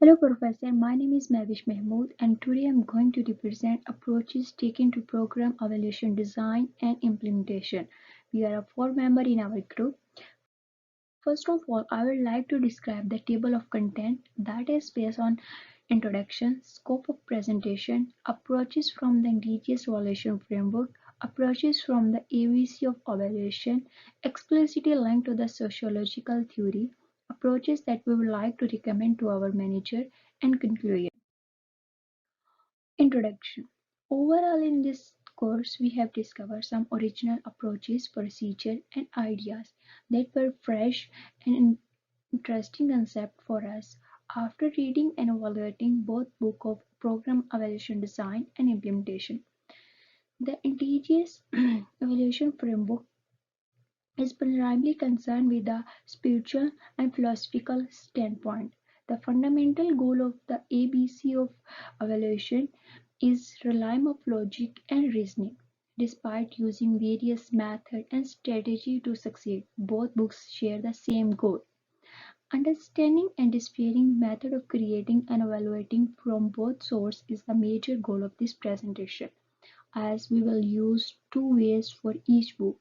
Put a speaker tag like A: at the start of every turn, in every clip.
A: Hello Professor, my name is Mehwish Mehmood and today I am going to represent approaches taken to program evaluation design and implementation. We are a four-member in our group. First of all, I would like to describe the table of content that is based on introduction, scope of presentation, approaches from the indigenous evaluation framework, approaches from the ABC of evaluation, explicitly linked to the sociological theory, approaches that we would like to recommend to our manager, and conclusion. Introduction. Overall, in this course, we have discovered some original approaches, procedure, and ideas that were fresh and interesting concept for us. After reading and evaluating both book of program evaluation design and implementation, the indigenous evaluation framework is primarily concerned with the spiritual and philosophical standpoint. The fundamental goal of the ABC of evaluation is realm of logic and reasoning. Despite using various methods and strategy to succeed, both books share the same goal. Understanding and deciphering method of creating and evaluating from both sources is the major goal of this presentation, as we will use two ways for each book.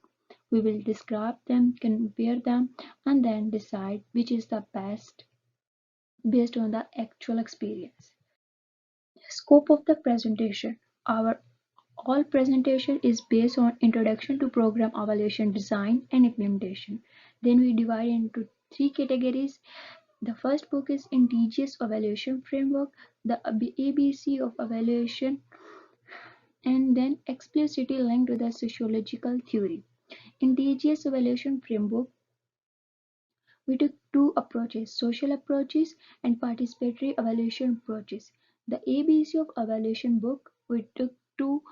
A: We will describe them, compare them, and then decide which is the best based on the actual experience. Scope of the presentation. Our all presentation is based on introduction to program evaluation design and implementation. Then we divide into three categories. The first book is Indigenous Evaluation Framework, the ABC of Evaluation, and then explicitly linked to the sociological theory. Indigenous Evaluation Framework, we took two approaches, social approaches and participatory evaluation approaches. The ABC of Evaluation book, we took two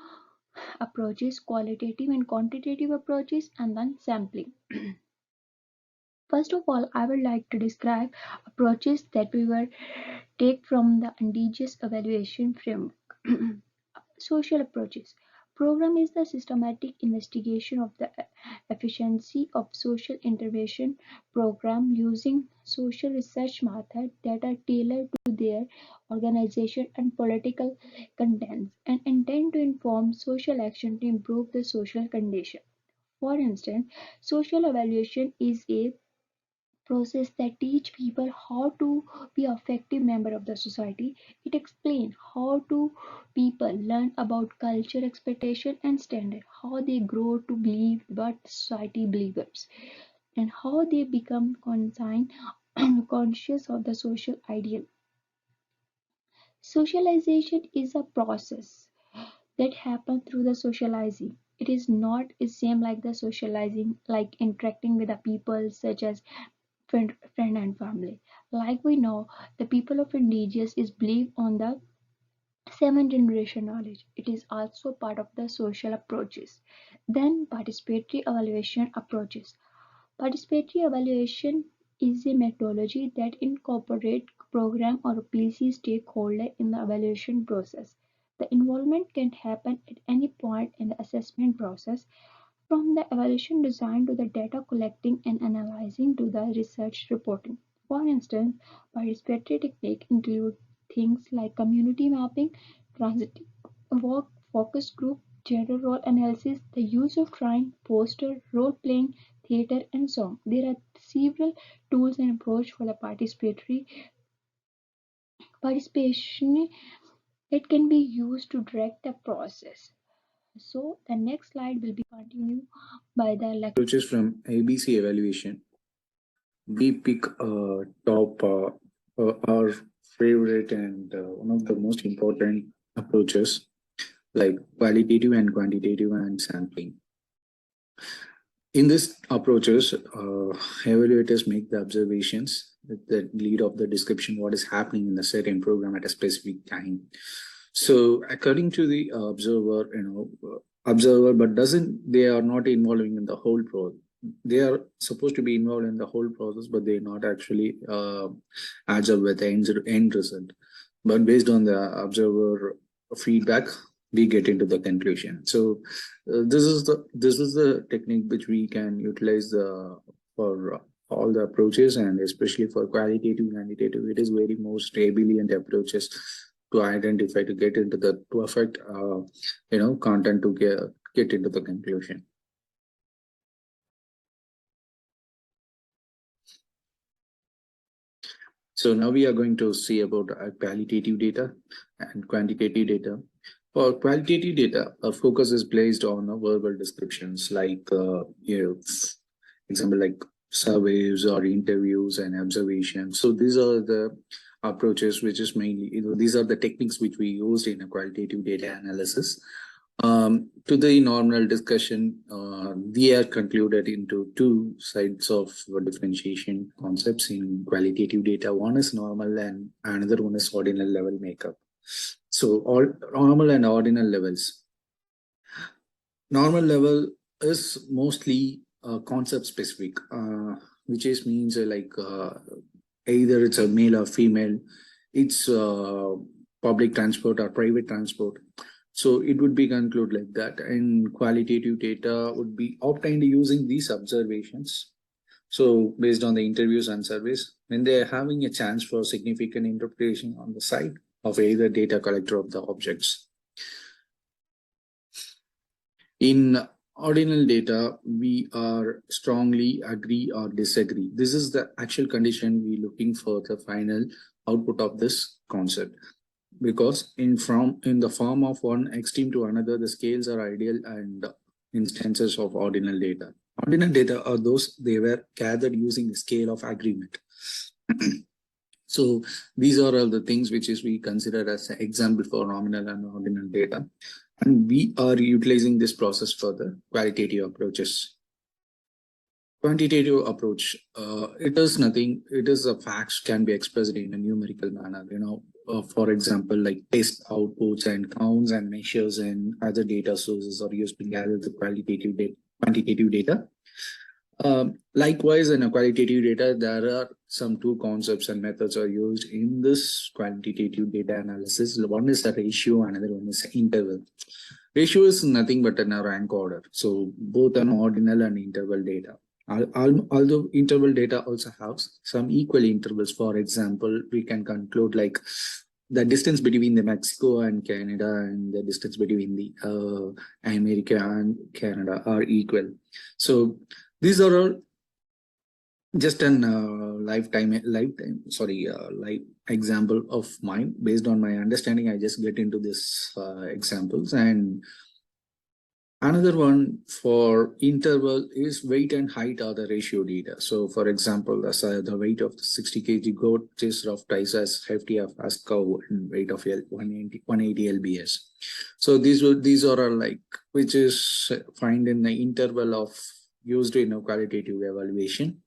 A: approaches, qualitative and quantitative approaches, and then sampling. First of all, I would like to describe approaches that we were take from the indigenous evaluation framework. Social approaches. Program is the systematic investigation of the efficiency of social intervention program using social research methods that are tailored to their organization and political contents and intend to inform social action to improve the social condition. For instance, social evaluation is a process that teach people how to be effective member of the society. It explains how to people learn about culture, expectation, and standard, how they grow to believe what society believes, and how they become conscious of the social ideal. Socialization is a process that happens through the socializing. It is not the same like the socializing, like interacting with the people such as friend and family. Like we know, the people of indigenous is believed on the seven generation knowledge. It is also part of the social approaches. Then participatory evaluation approaches. Participatory evaluation is a methodology that incorporates program or PC stakeholder in the evaluation process. The involvement can happen at any point in the assessment process, from the evaluation design to the data collecting and analyzing to the research reporting. For instance, participatory techniques include things like community mapping, transitive work, focus group, gender role analysis, the use of drawing, poster, role playing, theater, and so on. There are several tools and approach for the participatory participation that can be used to direct the process. So the next slide will be continued by the
B: approaches from ABC evaluation. We pick top our favorite and one of the most important approaches like qualitative and quantitative and sampling. In these approaches, evaluators make the observations that lead of the description what is happening in the certain program at a specific time. So according to the observer, observer, but doesn't they are not involving in the whole process. They are supposed to be involved in the whole process, but they're not actually adds up with the end result. But based on the observer feedback, we get into the conclusion. So this is the technique which we can utilize for all the approaches, and especially for qualitative, quantitative, it is very most brilliant approaches to identify, to get into the perfect, content to get into the conclusion. So now we are going to see about qualitative data and quantitative data. For qualitative data, our focus is placed on verbal descriptions like, example like surveys or interviews and observations. So these are the approaches which is mainly, these are the techniques which we used in a qualitative data analysis. To the normal discussion, we are concluded into two sides of differentiation concepts in qualitative data. One is normal and another one is ordinal level makeup. So all normal and ordinal levels. Normal level is mostly concept specific, which is means either it's a male or female, it's public transport or private transport. So it would be concluded like that. And qualitative data would be obtained using these observations. So based on the interviews and surveys, when they are having a chance for significant interpretation on the side of either data collector of the objects. In ordinal data, we are strongly agree or disagree. This is the actual condition we looking for the final output of this concept. Because in the form of one extreme to another, the scales are ideal and instances of ordinal data. Ordinal data are those they were gathered using the scale of agreement. So these are all the things which is we consider as an example for nominal and ordinal data. And we are utilizing this process for the qualitative approaches. Quantitative approach, it is nothing, it is a facts can be expressed in a numerical manner, for example, like test outputs and counts and measures and other data sources are used to gather the quantitative data. Likewise, in a qualitative data, there are some two concepts and methods are used in this quantitative data analysis. One is a ratio, another one is interval. Ratio is nothing but a rank order. So both an ordinal and interval data. Although interval data also has some equal intervals. For example, we can conclude like the distance between the Mexico and Canada and the distance between the America and Canada are equal. So these are all just an live example of mine. Based on my understanding, I just get into this examples. And another one for interval is weight and height are the ratio data. So for example, the weight of the 60 kg goat is rough twice as hefty as cow and weight of 180 lbs. So these are like which is find in the interval of used in a qualitative evaluation.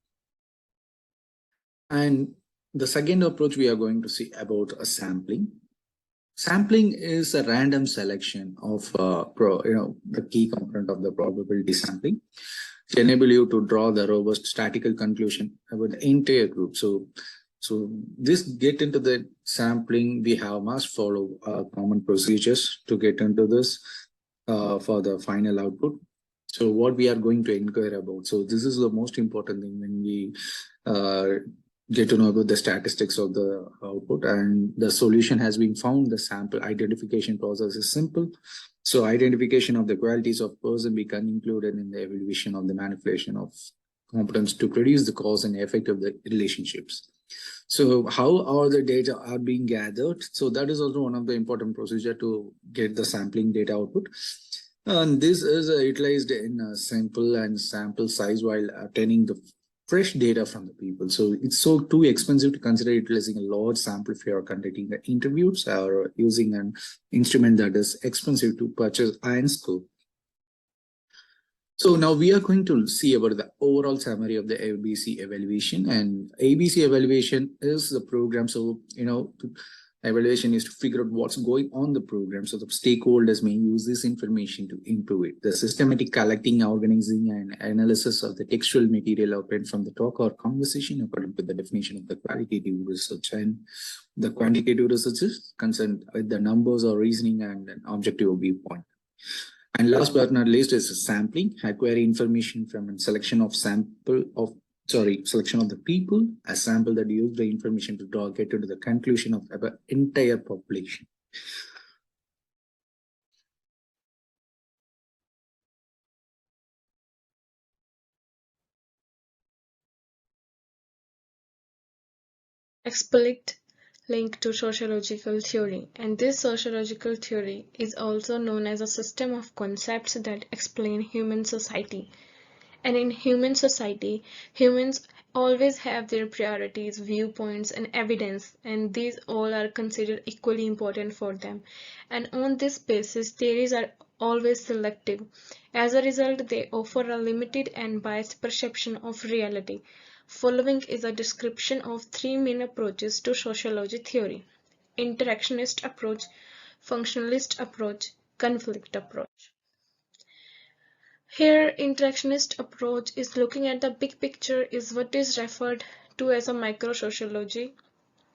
B: And the second approach we are going to see about a sampling. Sampling is a random selection of the key component of the probability sampling to enable you to draw the robust statistical conclusion about the entire group. So this get into the sampling, we must follow common procedures to get into this for the final output. So what we are going to inquire about. So this is the most important thing when we get to know about the statistics of the output, and the solution has been found. The sample identification process is simple. So identification of the qualities of person become included in the evaluation of the manipulation of competence to produce the cause and effect of the relationships. So how are the data are being gathered? So that is also one of the important procedure to get the sampling data output. And this is utilized in a simple and sample size while obtaining the fresh data from the people. So it's so too expensive to consider utilizing a large sample if you are conducting the interviews or using an instrument that is expensive to purchase and scope. So now we are going to see about the overall summary of the ABC evaluation. And ABC evaluation is the program. So, evaluation is to figure out what's going on the program. So the stakeholders may use this information to improve it. The systematic collecting, organizing, and analysis of the textual material obtained from the talk or conversation according to the definition of the qualitative research. And the quantitative research is concerned with the numbers or reasoning and an objective viewpoint. And last but not least is sampling, acquire information from a selection of sample of selection of the people, a sample that use the information to draw get to the conclusion of the entire population.
C: Explicit link to sociological theory, and this sociological theory is also known as a system of concepts that explain human society. And in human society, humans always have their priorities, viewpoints, and evidence, and these all are considered equally important for them. And on this basis, theories are always selective. As a result, they offer a limited and biased perception of reality. Following is a description of three main approaches to sociology theory: interactionist approach, functionalist approach, conflict approach. Here, interactionist approach is looking at the big picture is what is referred to as a microsociology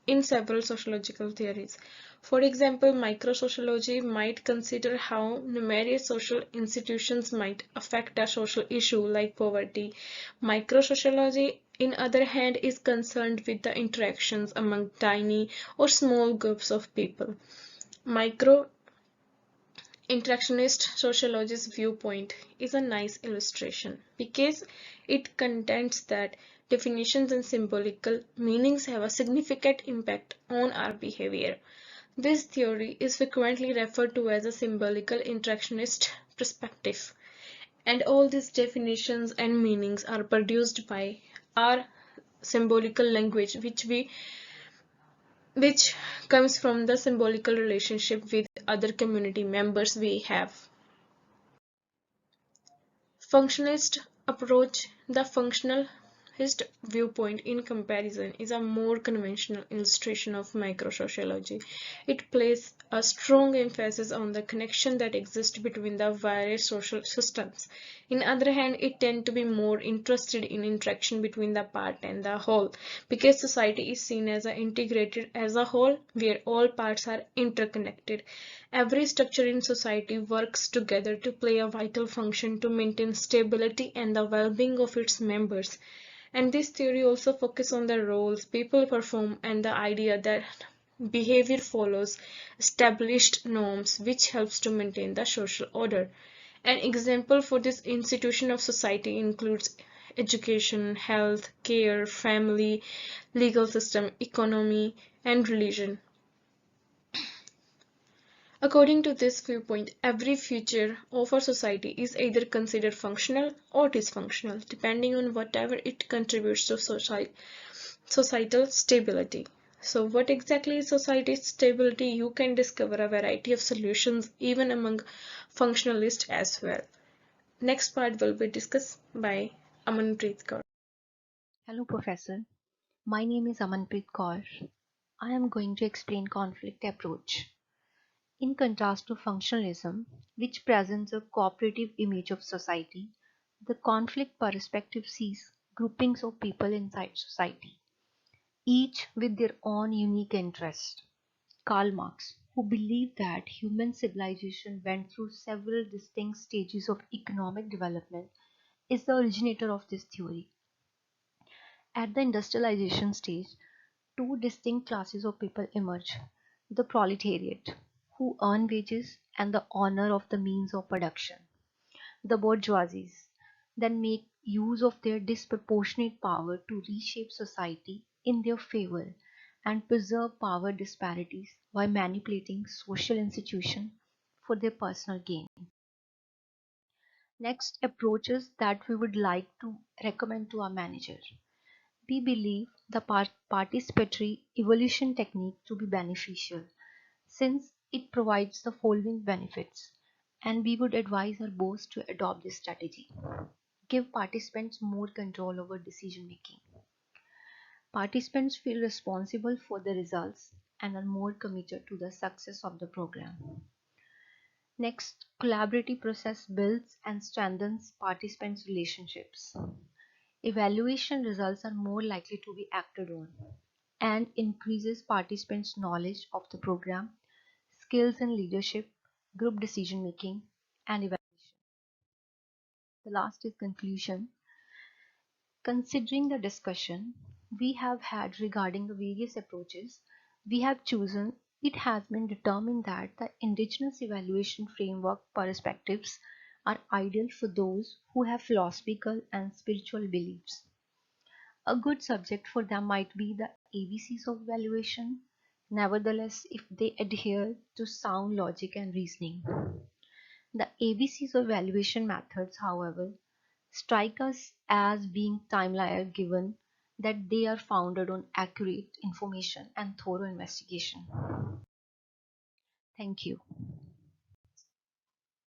C: in several sociological theories. For example, microsociology might consider how numerous social institutions might affect a social issue like poverty. Microsociology, in other hand, is concerned with the interactions among tiny or small groups of people. Micro Interactionist sociology's viewpoint is a nice illustration because it contends that definitions and symbolical meanings have a significant impact on our behavior. This theory is frequently referred to as a symbolical interactionist perspective, and all these definitions and meanings are produced by our symbolical language, which comes from the symbolical relationship with other community members we have. Functionalist approach: the functionalist viewpoint, in comparison, is a more conventional illustration of microsociology. It places a strong emphasis on the connection that exists between the various social systems. In other hand, it tends to be more interested in interaction between the part and the whole, because society is seen as integrated as a whole where all parts are interconnected. Every structure in society works together to play a vital function to maintain stability and the well-being of its members. And this theory also focuses on the roles people perform and the idea that behavior follows established norms, which helps to maintain the social order. An example for this institution of society includes education, health, care, family, legal system, economy, and religion. According to this viewpoint, every feature of our society is either considered functional or dysfunctional, depending on whatever it contributes to societal stability. So, what exactly is society stability? You can discover a variety of solutions even among functionalists as well. Next part will be discussed by Amanpreet Kaur.
D: Hello, Professor. My name is Amanpreet Kaur. I am going to explain conflict approach. In contrast to functionalism, which presents a cooperative image of society, the conflict perspective sees groupings of people inside society, each with their own unique interest. Karl Marx, who believed that human civilization went through several distinct stages of economic development, is the originator of this theory. At the industrialization stage, two distinct classes of people emerge: the proletariat, who earn wages and the honor of the means of production; the bourgeoisie, that make use of their disproportionate power to reshape society in their favor and preserve power disparities by manipulating social institutions for their personal gain. Next, approaches that we would like to recommend to our manager. We believe the participatory evolution technique to be beneficial since it provides the following benefits, and we would advise our boss to adopt this strategy. Give participants more control over decision making. Participants feel responsible for the results and are more committed to the success of the program. Next, collaborative process builds and strengthens participants' relationships. Evaluation results are more likely to be acted on and increases participants' knowledge of the program, skills in leadership, group decision making, and evaluation. The last is conclusion. Considering the discussion we have had regarding the various approaches we have chosen, it has been determined that the indigenous evaluation framework perspectives are ideal for those who have philosophical and spiritual beliefs. A good subject for them might be the ABCs of evaluation, nevertheless, if they adhere to sound logic and reasoning. The ABCs of evaluation methods, however, strike us as being timelier given that they are founded on accurate information and thorough investigation. Thank you.